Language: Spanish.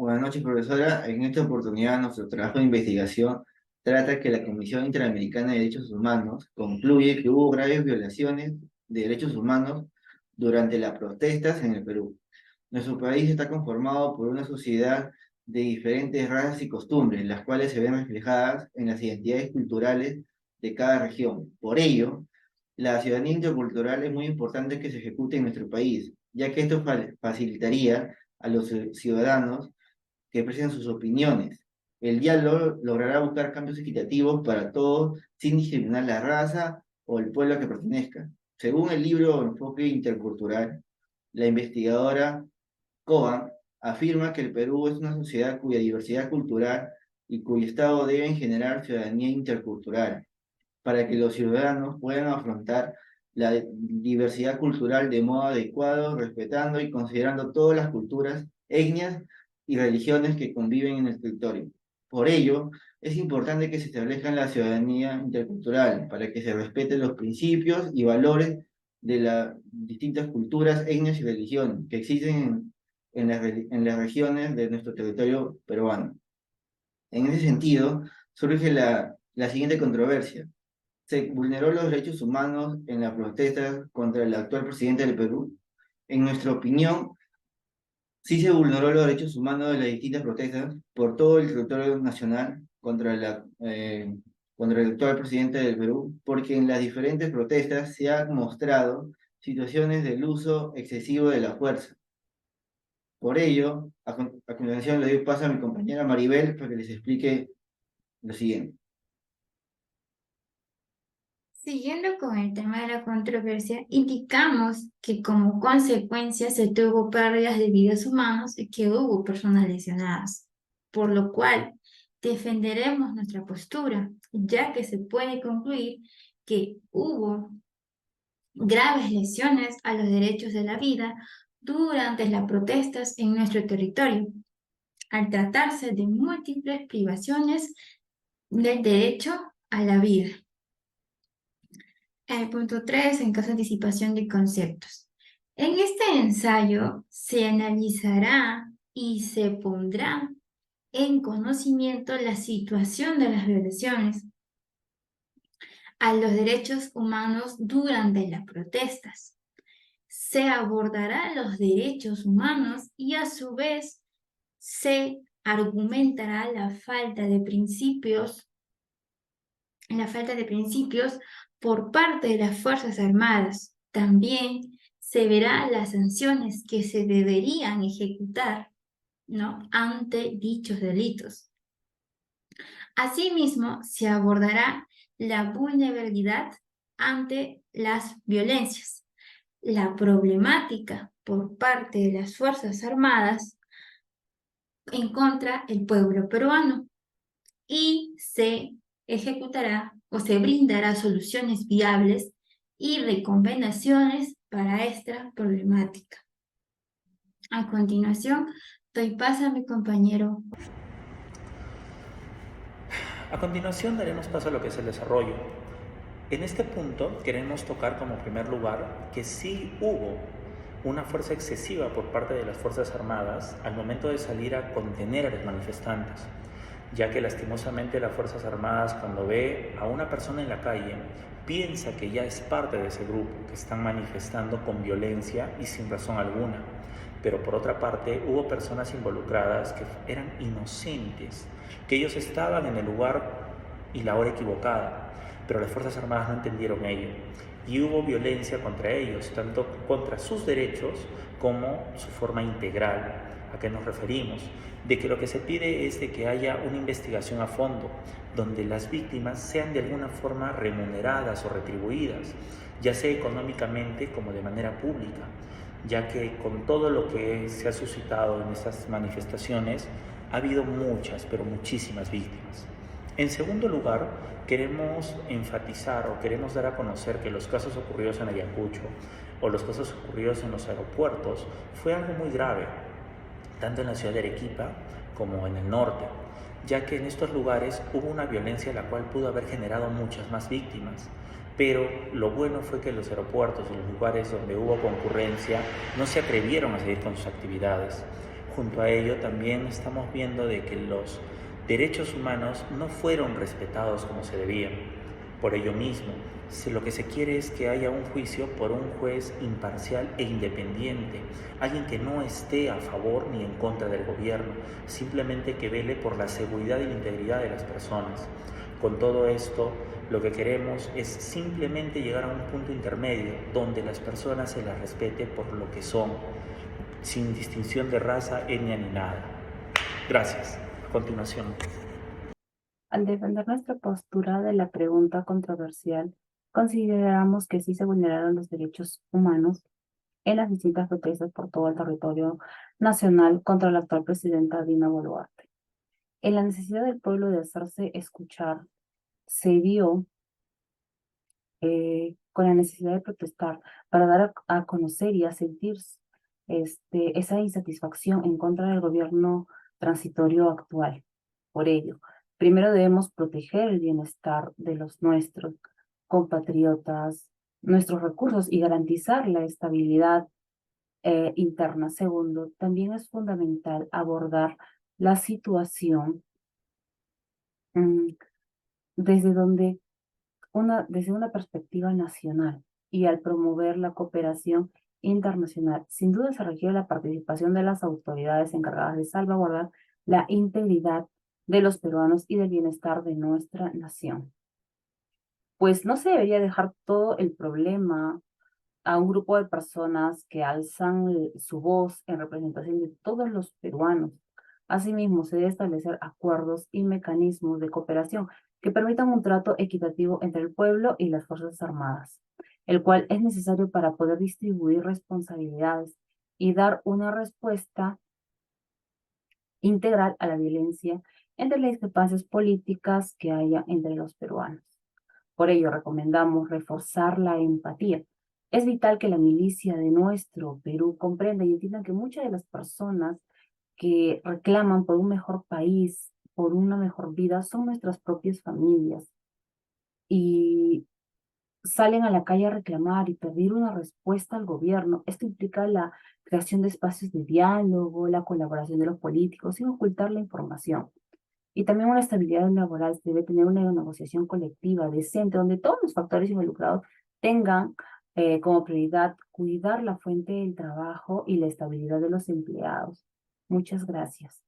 Buenas noches, profesora. En esta oportunidad, nuestro trabajo de investigación trata que la Comisión Interamericana de Derechos Humanos concluye que hubo graves violaciones de derechos humanos durante las protestas en el Perú. Nuestro país está conformado por una sociedad de diferentes razas y costumbres, las cuales se ven reflejadas en las identidades culturales de cada región. Por ello, la ciudadanía intercultural es muy importante que se ejecute en nuestro país, ya que esto facilitaría a los ciudadanos que expresen sus opiniones. El diálogo logrará buscar cambios equitativos para todos sin discriminar la raza o el pueblo a que pertenezca. Según el libro Enfoque Intercultural, la investigadora Cohen afirma que el Perú es una sociedad cuya diversidad cultural y cuyo Estado deben generar ciudadanía intercultural para que los ciudadanos puedan afrontar la diversidad cultural de modo adecuado, respetando y considerando todas las culturas, etnias y religiones que conviven en el territorio. Por ello, es importante que se establezca la ciudadanía intercultural para que se respeten los principios y valores de las distintas culturas, etnias y religiones que existen en las regiones de nuestro territorio peruano. En ese sentido, surge la siguiente controversia. ¿Se vulneró los derechos humanos en las protestas contra el actual presidente del Perú? En nuestra opinión, sí se vulneró los derechos humanos de las distintas protestas por todo el territorio nacional contra el actual presidente del Perú, porque en las diferentes protestas se han mostrado situaciones del uso excesivo de la fuerza. Por ello, a continuación le doy paso a mi compañera Maribel para que les explique lo siguiente. Siguiendo con el tema de la controversia, indicamos que como consecuencia se tuvo pérdidas de vidas humanas y que hubo personas lesionadas, por lo cual defenderemos nuestra postura, ya que se puede concluir que hubo graves lesiones a los derechos de la vida durante las protestas en nuestro territorio, al tratarse de múltiples privaciones del derecho a la vida. El punto 3, en caso de anticipación de conceptos. En este ensayo se analizará y se pondrá en conocimiento la situación de las violaciones a los derechos humanos durante las protestas. Se abordará los derechos humanos y a su vez se argumentará la falta de principios por parte de las Fuerzas Armadas. También se verá las sanciones que se deberían ejecutar, ¿no?, ante dichos delitos. Asimismo, se abordará la vulnerabilidad ante las violencias, la problemática por parte de las Fuerzas Armadas en contra del pueblo peruano y se ejecutará o se brindará soluciones viables y recomendaciones para esta problemática. A continuación, doy paso a mi compañero. A continuación daremos paso a lo que es el desarrollo. En este punto queremos tocar como primer lugar que sí hubo una fuerza excesiva por parte de las Fuerzas Armadas al momento de salir a contener a los manifestantes, ya que lastimosamente las Fuerzas Armadas, cuando ve a una persona en la calle, piensa que ya es parte de ese grupo, que están manifestando con violencia y sin razón alguna. Pero por otra parte, hubo personas involucradas que eran inocentes, que ellos estaban en el lugar y la hora equivocada, pero las Fuerzas Armadas no entendieron ello. Y hubo violencia contra ellos, tanto contra sus derechos como su forma integral. ¿A qué nos referimos? De que lo que se pide es de que haya una investigación a fondo, donde las víctimas sean de alguna forma remuneradas o retribuidas, ya sea económicamente como de manera pública, ya que con todo lo que se ha suscitado en estas manifestaciones, ha habido muchas, pero muchísimas víctimas. En segundo lugar, queremos enfatizar o queremos dar a conocer que los casos ocurridos en Ayacucho o los casos ocurridos en los aeropuertos fue algo muy grave, tanto en la ciudad de Arequipa como en el norte, ya que en estos lugares hubo una violencia la cual pudo haber generado muchas más víctimas. Pero lo bueno fue que los aeropuertos y los lugares donde hubo concurrencia no se atrevieron a seguir con sus actividades. Junto a ello también estamos viendo de que los derechos humanos no fueron respetados como se debía. Por ello mismo, lo que se quiere es que haya un juicio por un juez imparcial e independiente, alguien que no esté a favor ni en contra del gobierno, simplemente que vele por la seguridad y la integridad de las personas. Con todo esto, lo que queremos es simplemente llegar a un punto intermedio donde las personas se las respete por lo que son, sin distinción de raza, etnia ni nada. Gracias. A continuación. Al defender nuestra postura de la pregunta controversial, consideramos que sí se vulneraron los derechos humanos en las distintas protestas por todo el territorio nacional contra la actual presidenta Dina Boluarte. En la necesidad del pueblo de hacerse escuchar, se dio con la necesidad de protestar para dar a conocer y a sentir esa insatisfacción en contra del gobierno transitorio actual. Por ello, primero debemos proteger el bienestar de los nuestros compatriotas, nuestros recursos y garantizar la estabilidad interna. Segundo, también es fundamental abordar la situación desde una perspectiva nacional y al promover la cooperación internacional. Sin duda se requiere la participación de las autoridades encargadas de salvaguardar la integridad de los peruanos y del bienestar de nuestra nación. Pues no se debería dejar todo el problema a un grupo de personas que alzan su voz en representación de todos los peruanos. Asimismo, se debe establecer acuerdos y mecanismos de cooperación que permitan un trato equitativo entre el pueblo y las Fuerzas Armadas, el cual es necesario para poder distribuir responsabilidades y dar una respuesta integral a la violencia entre las discrepancias políticas que haya entre los peruanos. Por ello, recomendamos reforzar la empatía. Es vital que la milicia de nuestro Perú comprenda y entienda que muchas de las personas que reclaman por un mejor país, por una mejor vida, son nuestras propias familias. Y salen a la calle a reclamar y pedir una respuesta al gobierno. Esto implica la creación de espacios de diálogo, la colaboración de los políticos sin ocultar la información. Y también una estabilidad laboral. Se debe tener una negociación colectiva decente donde todos los factores involucrados tengan como prioridad cuidar la fuente del trabajo y la estabilidad de los empleados. Muchas gracias.